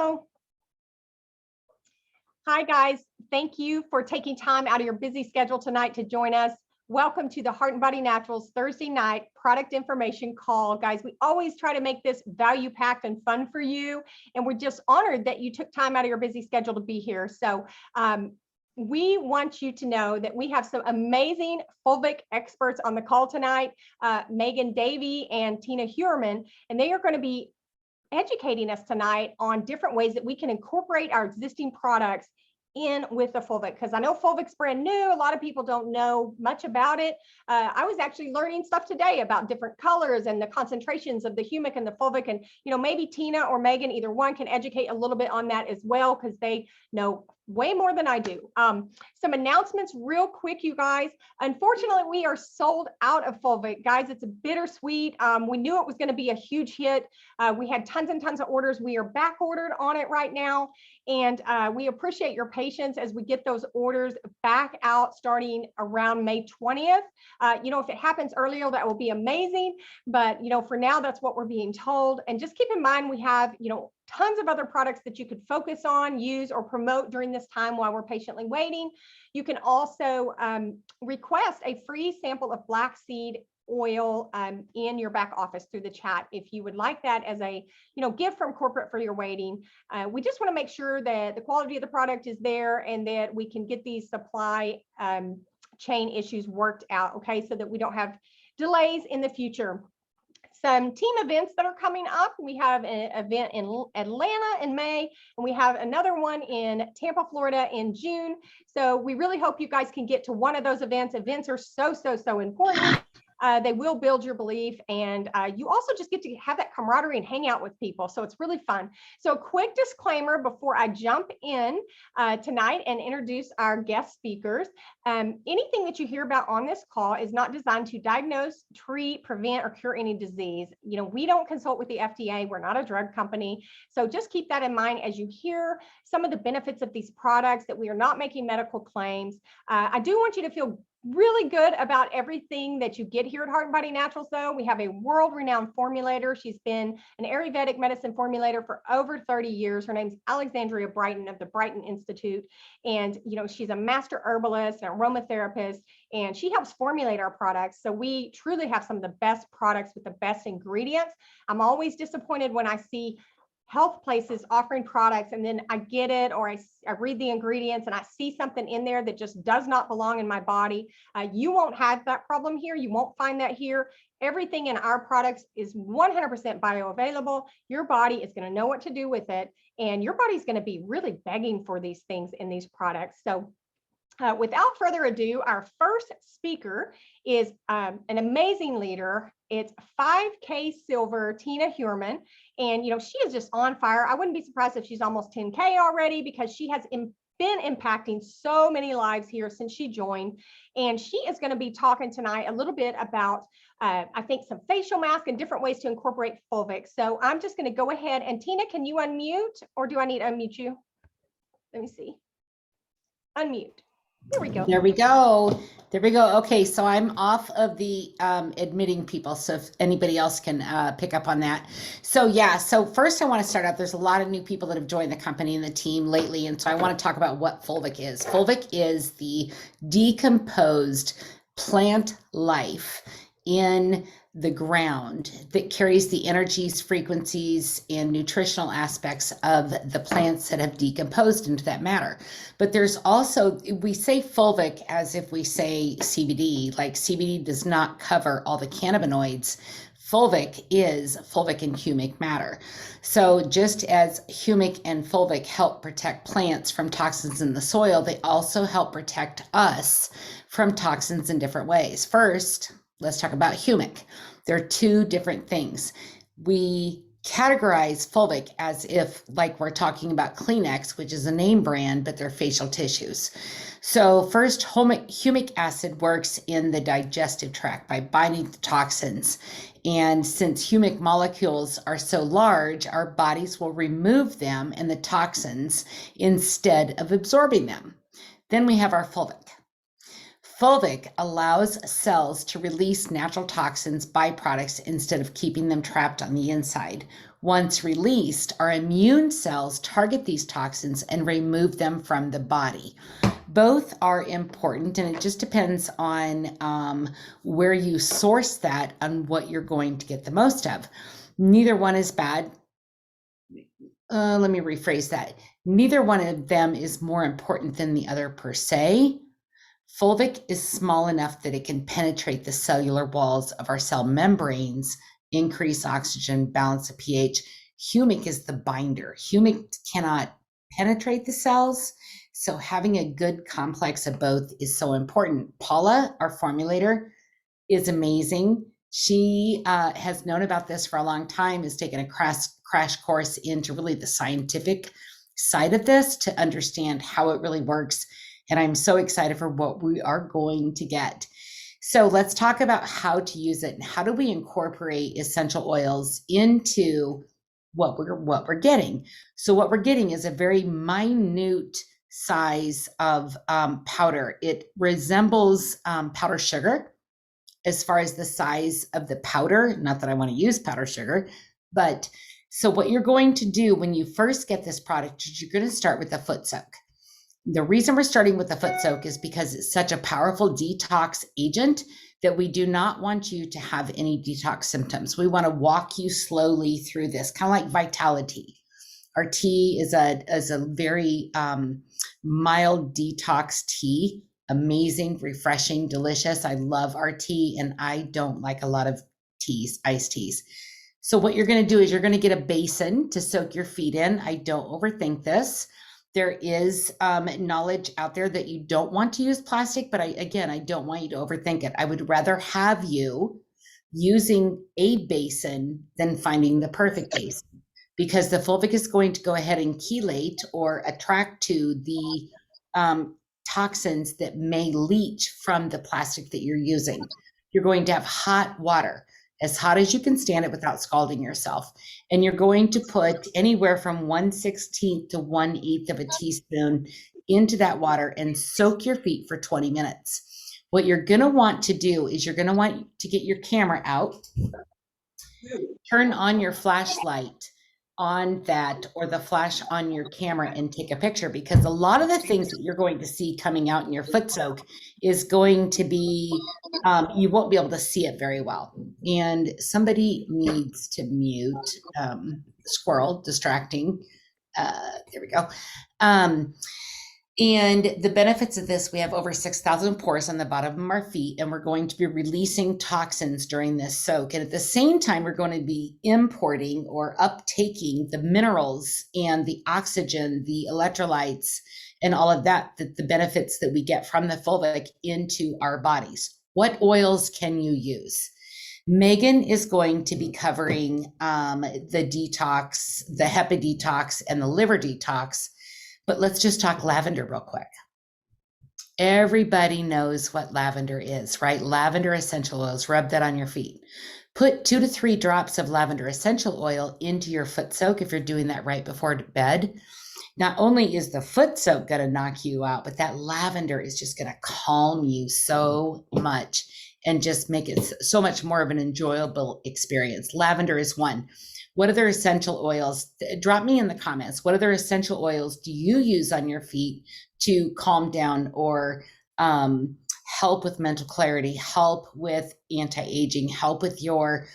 Hello. Hi, guys. Thank you for taking time out of your busy schedule tonight to join us. Welcome to the Heart and Body Naturals Thursday night product information call. Guys, we always try to make this value-packed and fun for you, and we're just honored that you took time out of your busy schedule to be here. So we want you to know that we have some amazing Fulvic experts on the call tonight, Megan Devi and Tina Huermann, and they are going to be educating us tonight on different ways that we can incorporate our existing products in with the Fulvic, because I know Fulvic's brand new. A lot of people don't know much about it. I was actually learning stuff today about different colors and the concentrations of the humic and the Fulvic, and maybe Tina or Megan, either one, can educate a little bit on that as well, because they know way more than I do. Some announcements real quick, you guys. Unfortunately, we are sold out of Fulvic. Guys, it's a bittersweet. We knew it was going to be a huge hit. We had tons and tons of orders. We are back ordered on it right now. And we appreciate your patience as we get those orders back out starting around May 20th. If it happens earlier, that will be amazing. But, for now, that's what we're being told. And just keep in mind, we have, tons of other products that you could focus on, use, or promote during this time while we're patiently waiting. You can also request a free sample of black seed oil in your back office through the chat if you would like that as a gift from corporate for your waiting. We just want to make sure that the quality of the product is there and that we can get these supply chain issues worked out, okay, so that we don't have delays in the future. Some team events that are coming up. We have an event in Atlanta in May, and we have another one in Tampa, Florida in June. So we really hope you guys can get to one of those events. Events are so important. They will build your belief, and you also just get to have that camaraderie and hang out with people. So it's really fun. So a quick disclaimer before I jump in tonight and introduce our guest speakers. Anything that you hear about on this call is not designed to diagnose, treat, prevent, or cure any disease. We don't consult with the FDA. We're not a drug company. So just keep that in mind as you hear some of the benefits of these products, that we are not making medical claims. I do want you to feel really good about everything that you get here at Heart and Body Naturals, though. We have a world-renowned formulator. She's been an Ayurvedic medicine formulator for over 30 years. Her name's Alexandria Brighton of the Brighton Institute. And, she's a master herbalist and aromatherapist, and she helps formulate our products. So we truly have some of the best products with the best ingredients. I'm always disappointed when I see health places offering products and then I get it, or I read the ingredients and I see something in there that just does not belong in my body. You won't have that problem here. You won't find that here. Everything in our products is 100% bioavailable. Your body is going to know what to do with it, and your body's going to be really begging for these things in these products. So without further ado, our first speaker is an amazing leader. It's 5K silver Tina Huermann, and she is just on fire. I wouldn't be surprised if she's almost 10K already, because she has been impacting so many lives here since she joined. And she is going to be talking tonight a little bit about, I think, some facial masks and different ways to incorporate Fulvic. So I'm just going to go ahead, and Tina, can you unmute, or do I need to unmute you? Let me see. Unmute. There we go. There we go. There we go. Okay, so I'm off of the admitting people, so if anybody else can pick up on that. So yeah, so first I want to start out, there's a lot of new people that have joined the company and the team lately, and so I want to talk about what Fulvic is. Fulvic is the decomposed plant life in the ground that carries the energies, frequencies, and nutritional aspects of the plants that have decomposed into that matter. But there's also, we say Fulvic as if we say CBD, like CBD does not cover all the cannabinoids. Fulvic is fulvic and humic matter. So just as humic and fulvic help protect plants from toxins in the soil, they also help protect us from toxins in different ways. First, let's talk about humic. There are two different things. We categorize Fulvic as if, like, we're talking about Kleenex, which is a name brand, but they're facial tissues. So first, humic acid works in the digestive tract by binding the toxins. And since humic molecules are so large, our bodies will remove them and the toxins instead of absorbing them. Then we have our Fulvic. Fulvic allows cells to release natural toxins, byproducts, instead of keeping them trapped on the inside. Once released, our immune cells target these toxins and remove them from the body. Both are important, and it just depends on where you source that, on what you're going to get the most of. Neither one is bad. Let me rephrase that. Neither one of them is more important than the other per se. Fulvic is small enough that it can penetrate the cellular walls of our cell membranes, increase oxygen, balance the pH. Humic is the binder. Humic cannot penetrate the cells, so having a good complex of both is so important. Paula, our formulator, is amazing. She has known about this for a long time, has taken a crash course into really the scientific side of this to understand how it really works. And I'm so excited for what we are going to get. So let's talk about how to use it and how do we incorporate essential oils into what we're getting. So what we're getting is a very minute size of powder. It resembles powder sugar as far as the size of the powder. Not that I want to use powder sugar, but so what you're going to do when you first get this product is you're going to start with a foot soak. The reason we're starting with the foot soak is because it's such a powerful detox agent that we do not want you to have any detox symptoms. We want to walk you slowly through this, kind of like Vitality. Our tea is a very mild detox tea, amazing, refreshing, delicious. I love our tea, and I don't like a lot of teas, iced teas. So what you're going to do is you're going to get a basin to soak your feet in. I don't overthink this. There is knowledge out there that you don't want to use plastic, but I don't want you to overthink it. I would rather have you using a basin than finding the perfect basin, because the Fulvic is going to go ahead and chelate or attract to the toxins that may leach from the plastic that you're using. You're going to have hot water, as hot as you can stand it without scalding yourself. And you're going to put anywhere from 1/16 to 1/8 of a teaspoon into that water and soak your feet for 20 minutes. What you're going to want to do is you're going to want to get your camera out, turn on your flashlight on that or the flash on your camera and take a picture, because a lot of the things that you're going to see coming out in your foot soak is going to be, you won't be able to see it very well. And somebody needs to mute squirrel distracting. There we go. And the benefits of this, we have over 6,000 pores on the bottom of our feet, and we're going to be releasing toxins during this soak. And at the same time, we're going to be importing or uptaking the minerals and the oxygen, the electrolytes, and all of that, the benefits that we get from the Fulvic into our bodies. What oils can you use? Megan is going to be covering the detox, the Hepa Detox, and the liver detox. But let's just talk lavender real quick. Everybody knows what lavender is, right? Lavender essential oils, rub that on your feet. Put 2 to 3 drops of lavender essential oil into your foot soak if you're doing that right before bed. Not only is the foot soak going to knock you out, but that lavender is just going to calm you so much and just make it so much more of an enjoyable experience. Lavender is one. What other essential oils? Drop me in the comments. What other essential oils do you use on your feet to calm down or help with mental clarity, help with anti-aging, help with your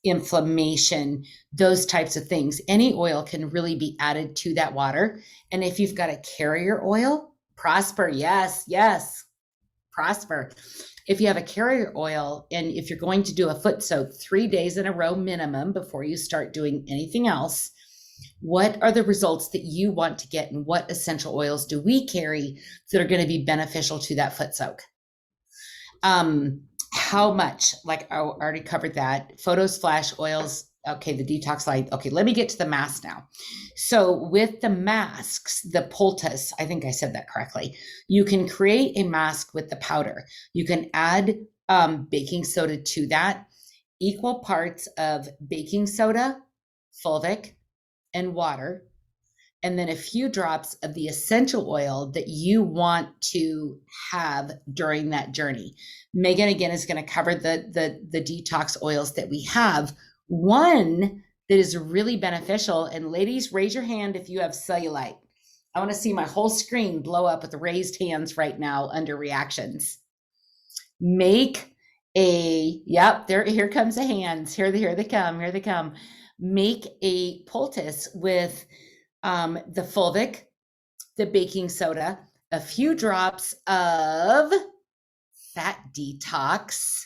inflammation, those types of things? Any oil can really be added to that water. And if you've got a carrier oil, Prosper, yes, Prosper. If you have a carrier oil, and if you're going to do a foot soak 3 days in a row minimum before you start doing anything else, what are the results that you want to get, and what essential oils do we carry that are going to be beneficial to that foot soak? How much? Like I already covered that. Photos, flash, oils. Okay, the detox light. Okay, let me get to the mask now. So with the masks, the poultice, I think I said that correctly. You can create a mask with the powder. You can add baking soda to that. Equal parts of baking soda, Fulvic, and water. And then a few drops of the essential oil that you want to have during that journey. Megan, again, is going to cover the detox oils that we have. One that is really beneficial. And ladies, raise your hand if you have cellulite. I want to see my whole screen blow up with raised hands right now under reactions. Make yep, here comes the hands. Here they come. Make a poultice with the Fulvic, the baking soda, a few drops of fat detox,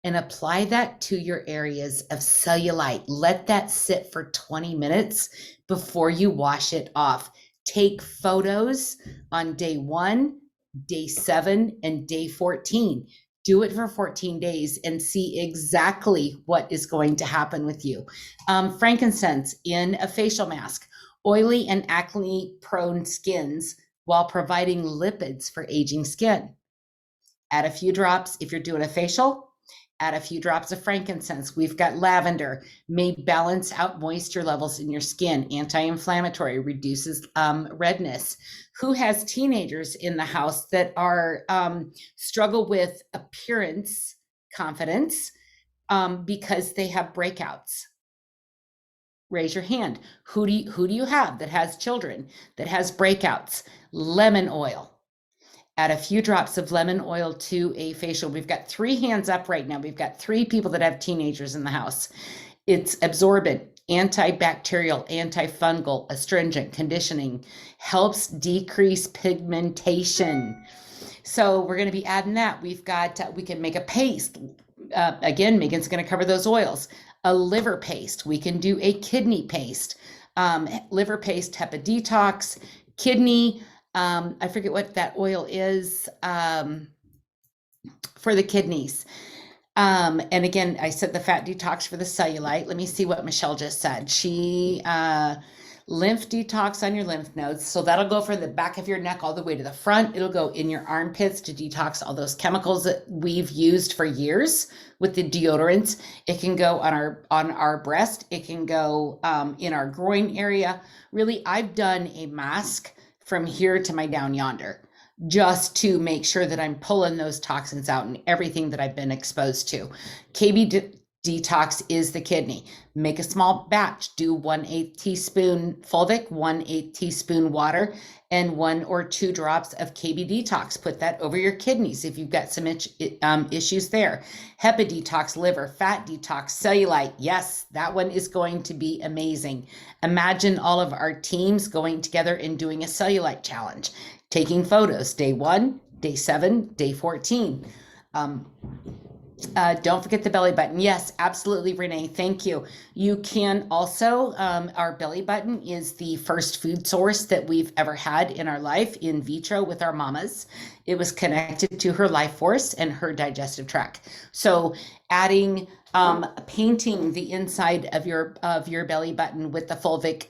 and apply that to your areas of cellulite. Let that sit for 20 minutes before you wash it off. Take photos on day 1, day 7, and day 14. Do it for 14 days and see exactly what is going to happen with you. Frankincense in a facial mask, oily and acne-prone skins while providing lipids for aging skin. Add a few drops if you're doing a facial. Add a few drops of frankincense. We've got lavender, may balance out moisture levels in your skin, anti-inflammatory, reduces redness. Who has teenagers in the house that are struggle with appearance confidence because they have breakouts? Raise your hand. Who do you have that has children that has breakouts? Lemon oil. Add a few drops of lemon oil to a facial. We've got 3 hands up right now. We've got 3 people that have teenagers in the house. It's absorbent, antibacterial, antifungal, astringent, conditioning, helps decrease pigmentation. So we're going to be adding that. We can make a paste. Again, Megan's going to cover those oils. A liver paste. We can do a kidney paste. Liver paste, Hepa Detox, kidney. I forget what that oil is for the kidneys. And again, I said the fat detox for the cellulite. Let me see what Michelle just said. She lymph detox on your lymph nodes. So that'll go from the back of your neck all the way to the front. It'll go in your armpits to detox all those chemicals that we've used for years with the deodorants. It can go on our breast. It can go in our groin area. Really, I've done a mask from here to my down yonder, just to make sure that I'm pulling those toxins out and everything that I've been exposed to. KB detox is the kidney. Make a small batch, do 1/8 teaspoon Fulvic, 1/8 teaspoon water, and 1 or 2 drops of KB detox. Put that over your kidneys if you've got some issues there. Hepa detox, liver, fat detox, cellulite. Yes, that one is going to be amazing. Imagine all of our teams going together and doing a cellulite challenge, taking photos, day 1, day 7, day 14. Don't forget the belly button. Yes, absolutely, Renee. Thank you. You can also, our belly button is the first food source that we've ever had in our life in vitro with our mamas. It was connected to her life force and her digestive tract. So adding, painting the inside of your belly button with the Fulvic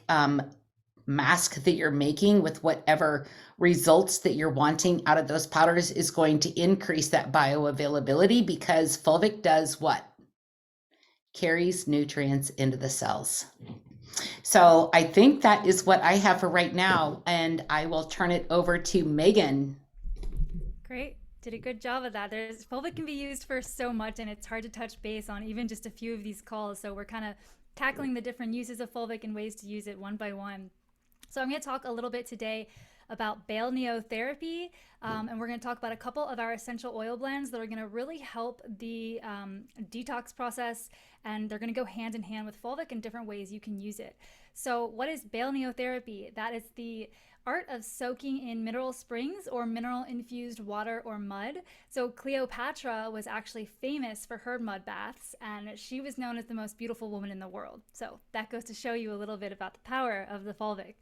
mask that you're making with whatever results that you're wanting out of those powders is going to increase that bioavailability, because Fulvic does what? Carries nutrients into the cells. So I think that is what I have for right now, and I will turn it over to Megan. Great. Did a good job of that. Fulvic can be used for so much, and it's hard to touch base on even just a few of these calls. So we're kind of tackling the different uses of Fulvic and ways to use it one by one. So I'm going to talk a little bit today about Bale Neotherapy, and we're going to talk about a couple of our essential oil blends that are going to really help the detox process, and they're going to go hand in hand with Fulvic in different ways you can use it. So what is Bale Neotherapy? That is the art of soaking in mineral springs or mineral infused water or mud. So Cleopatra was actually famous for her mud baths, and she was known as the most beautiful woman in the world. So that goes to show you a little bit about the power of the Fulvic.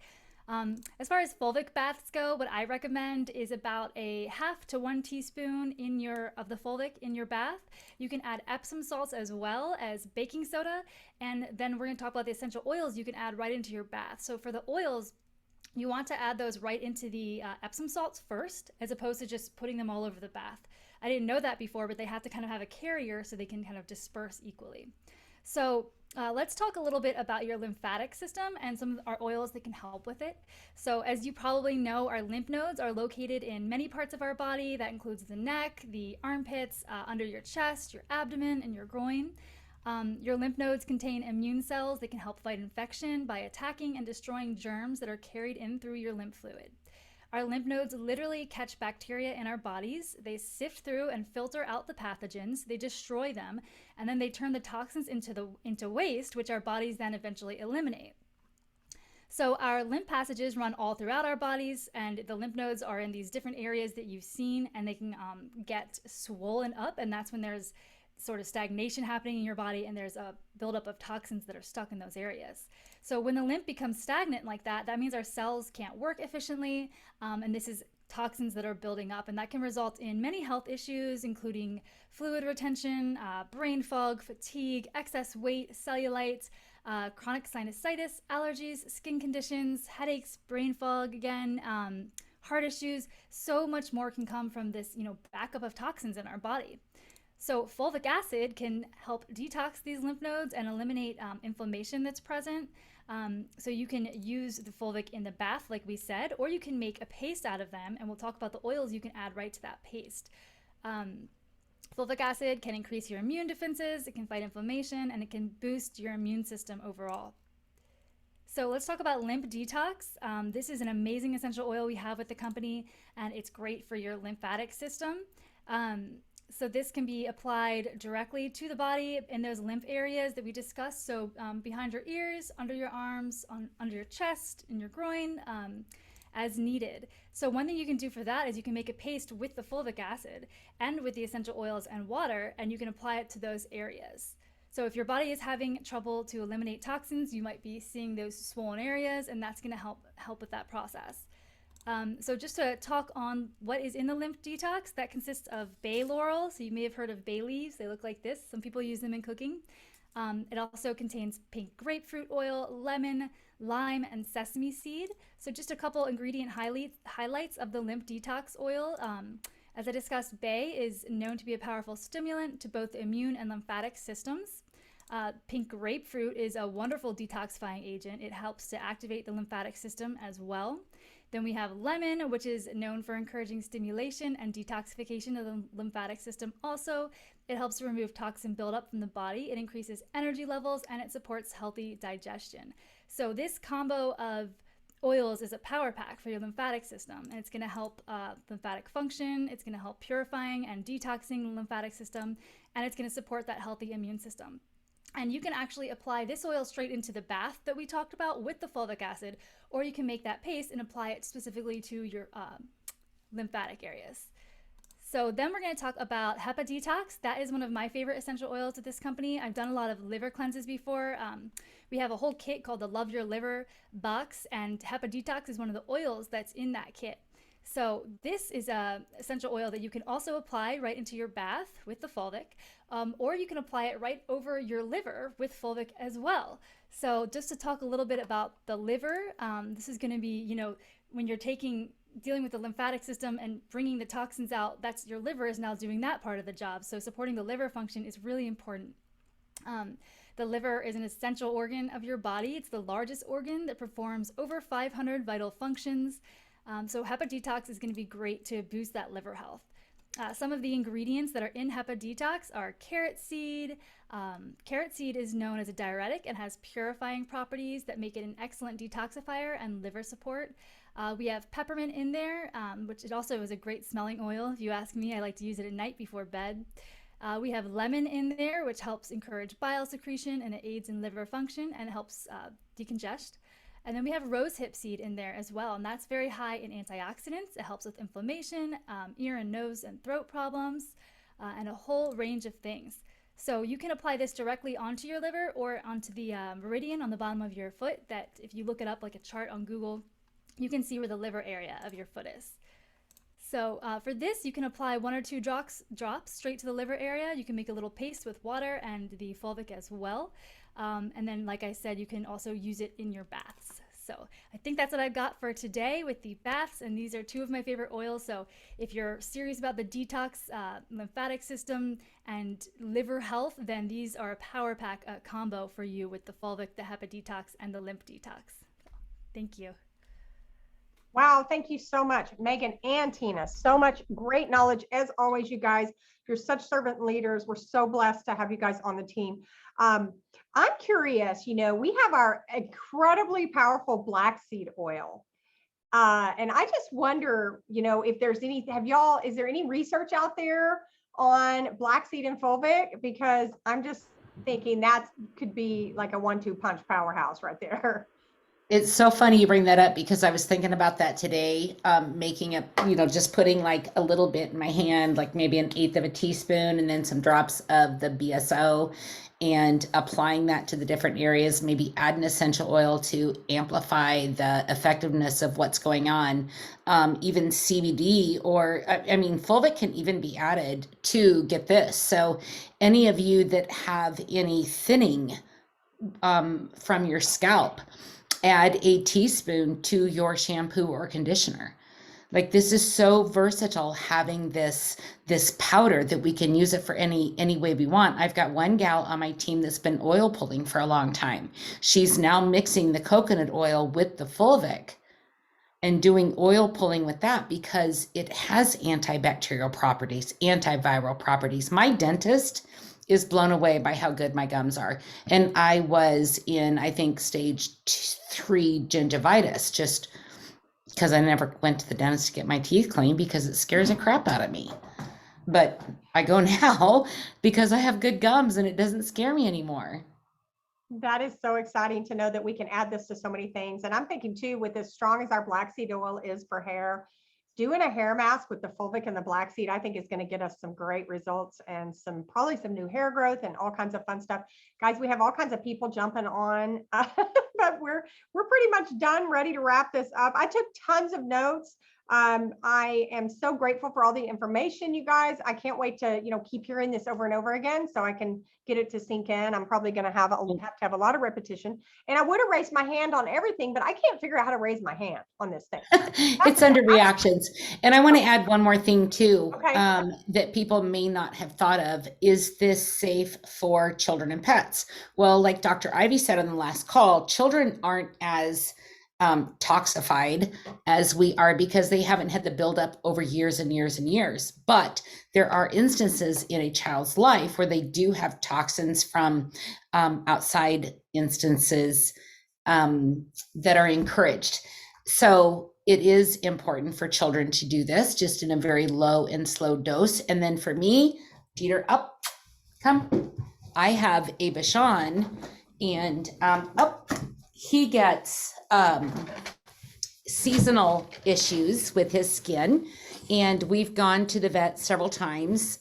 As far as Fulvic baths go, what I recommend is about a half to 1 teaspoon of the Fulvic in your bath. You can add Epsom salts as well as baking soda, and then we're going to talk about the essential oils you can add right into your bath. So for the oils, you want to add those right into the Epsom salts first, as opposed to just putting them all over the bath. I didn't know that before, but they have to kind of have a carrier so they can kind of disperse equally. So let's talk a little bit about your lymphatic system and some of our oils that can help with it. So as you probably know, our lymph nodes are located in many parts of our body. That includes the neck, the armpits, under your chest, your abdomen, and your groin. Your lymph nodes contain immune cells that can help fight infection by attacking and destroying germs that are carried in through your lymph fluid. Our lymph nodes literally catch bacteria in our bodies. They sift through and filter out the pathogens. They destroy them, and then they turn the toxins into waste, which our bodies then eventually eliminate. So our lymph passages run all throughout our bodies, and the lymph nodes are in these different areas that you've seen, and they can get swollen up, and that's when there's sort of stagnation happening in your body, and there's a buildup of toxins that are stuck in those areas. So when the lymph becomes stagnant like that, that means our cells can't work efficiently, and this is toxins that are building up, and that can result in many health issues, including fluid retention, brain fog, fatigue, excess weight, cellulite, chronic sinusitis, allergies, skin conditions, headaches, brain fog again, heart issues. So much more can come from this, backup of toxins in our body. So fulvic acid can help detox these lymph nodes and eliminate inflammation that's present. So you can use the fulvic in the bath, like we said, or you can make a paste out of them, and we'll talk about the oils you can add right to that paste. Fulvic acid can increase your immune defenses, it can fight inflammation, and it can boost your immune system overall. So let's talk about Lymph Detox. This is an amazing essential oil we have with the company, and it's great for your lymphatic system. So this can be applied directly to the body in those lymph areas that we discussed. So behind your ears, under your arms, under your chest, in your groin, as needed. So one thing you can do for that is you can make a paste with the fulvic acid and with the essential oils and water, and you can apply it to those areas. So if your body is having trouble to eliminate toxins, you might be seeing those swollen areas, and that's going to help with that process. So just to talk on what is in the lymph detox, that consists of bay laurel. So you may have heard of bay leaves. They look like this. Some people use them in cooking. It also contains pink grapefruit oil, lemon, lime, and sesame seed. So just a couple ingredient highlights of the lymph detox oil. As I discussed, bay is known to be a powerful stimulant to both the immune and lymphatic systems. Pink grapefruit is a wonderful detoxifying agent. It helps to activate the lymphatic system as well. Then we have lemon, which is known for encouraging stimulation and detoxification of the lymphatic system also. It helps to remove toxin buildup from the body. It increases energy levels, and it supports healthy digestion. So this combo of oils is a power pack for your lymphatic system, and it's going to help lymphatic function. It's going to help purifying and detoxing the lymphatic system, and it's going to support that healthy immune system. And you can actually apply this oil straight into the bath that we talked about with the fulvic acid, or you can make that paste and apply it specifically to your lymphatic areas. So then we're going to talk about Hepa Detox. That is one of my favorite essential oils at this company. I've done a lot of liver cleanses before. We have a whole kit called the Love Your Liver box, and Hepa Detox is one of the oils that's in that kit. So this is an essential oil that you can also apply right into your bath with the fulvic, or you can apply it right over your liver with fulvic as well. So just to talk a little bit about the liver, this is going to be, when you're dealing with the lymphatic system and bringing the toxins out, that's your liver is now doing that part of the job. So supporting the liver function is really important. The liver is an essential organ of your body. It's the largest organ that performs over 500 vital functions. So Hepa Detox is going to be great to boost that liver health. Some of the ingredients that are in Hepa Detox are carrot seed. Carrot seed is known as a diuretic and has purifying properties that make it an excellent detoxifier and liver support. We have peppermint in there, which it also is a great smelling oil. If you ask me, I like to use it at night before bed. We have lemon in there, which helps encourage bile secretion, and it aids in liver function and helps decongest. And then we have rosehip seed in there as well, and that's very high in antioxidants. It helps with inflammation, ear and nose and throat problems, and a whole range of things. So you can apply this directly onto your liver or onto the meridian on the bottom of your foot, that if you look it up like a chart on Google, you can see where the liver area of your foot is. So for this, you can apply 1 or 2 drops straight to the liver area. You can make a little paste with water and the fulvic as well. And then, like I said, you can also use it in your baths. So I think that's what I've got for today with the baths, and these are 2 of my favorite oils. So if you're serious about the detox, lymphatic system, and liver health, then these are a power pack combo for you with the fulvic, the Hepa Detox, and the Lymph Detox. So, thank you. Wow, thank you so much, Megan and Tina. So much great knowledge as always, you guys. You're such servant leaders. We're so blessed to have you guys on the team. I'm curious, we have our incredibly powerful black seed oil. And I just wonder, if there's is there any research out there on black seed and fulvic? Because I'm just thinking that could be like a 1-2 punch powerhouse right there. It's so funny you bring that up because I was thinking about that today, making a, just putting like a little bit in my hand, like maybe 1/8 of a teaspoon and then some drops of the BSO and applying that to the different areas, maybe add an essential oil to amplify the effectiveness of what's going on. Even CBD fulvic can even be added to get this. So any of you that have any thinning from your scalp, add a teaspoon to your shampoo or conditioner. Like, this is so versatile, having this powder that we can use it for any way we want. I've got one gal on my team that's been oil pulling for a long time. She's now mixing the coconut oil with the fulvic and doing oil pulling with that because it has antibacterial properties, antiviral properties. My dentist is blown away by how good my gums are. And I was in, I think, stage 3 gingivitis, just because I never went to the dentist to get my teeth cleaned because it scares the crap out of me. But I go now because I have good gums and it doesn't scare me anymore. That is so exciting to know that we can add this to so many things. And I'm thinking too, with as strong as our black seed oil is for hair, doing a hair mask with the fulvic and the black seed, I think is going to get us some great results and probably some new hair growth and all kinds of fun stuff. Guys, we have all kinds of people jumping on, but we're pretty much done, ready to wrap this up. I took tons of notes. I am so grateful for all the information, you guys. I can't wait to, keep hearing this over and over again so I can get it to sink in. I'm probably going to have to have a lot of repetition. And I would have raised my hand on everything, but I can't figure out how to raise my hand on this thing. It's under reactions. And I want to add one more thing too, Okay. that people may not have thought of. Is this safe for children and pets? Well, like Dr. Ivy said on the last call, children aren't as toxified as we are because they haven't had the buildup over years and years and years. But there are instances in a child's life where they do have toxins from outside instances that are encouraged. So it is important for children to do this just in a very low and slow dose. And then for me, Peter, up, come. I have a Bashan and he gets seasonal issues with his skin. And we've gone to the vet several times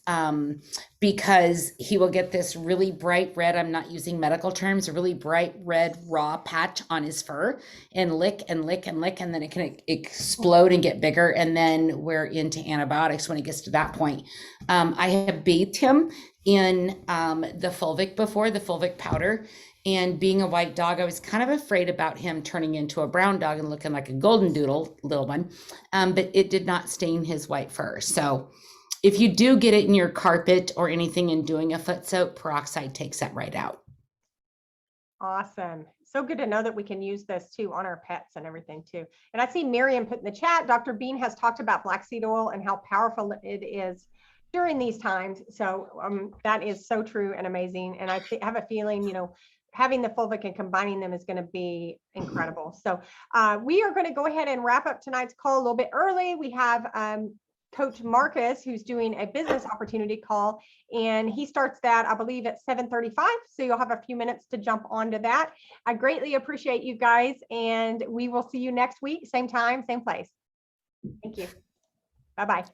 because he will get this really bright red, I'm not using medical terms, a really bright red raw patch on his fur and lick and lick and lick, and then it can explode and get bigger. And then we're into antibiotics when it gets to that point. I have bathed him in the Fulvic before, the Fulvic powder. And being a white dog, I was kind of afraid about him turning into a brown dog and looking like a golden doodle, little one. But it did not stain his white fur. So if you do get it in your carpet or anything and doing a foot soak, peroxide takes that right out. Awesome. So good to know that we can use this too on our pets and everything too. And I see Miriam put in the chat, Dr. Bean has talked about black seed oil and how powerful it is during these times. So that is so true and amazing. And I have a feeling, having the fulvic and combining them is going to be incredible. So we are going to go ahead and wrap up tonight's call a little bit early. We have Coach Marcus, who's doing a business opportunity call, and he starts that, I believe, at 7:35. So you'll have a few minutes to jump onto that. I greatly appreciate you guys, and we will see you next week, same time, same place. Thank you. Bye-bye.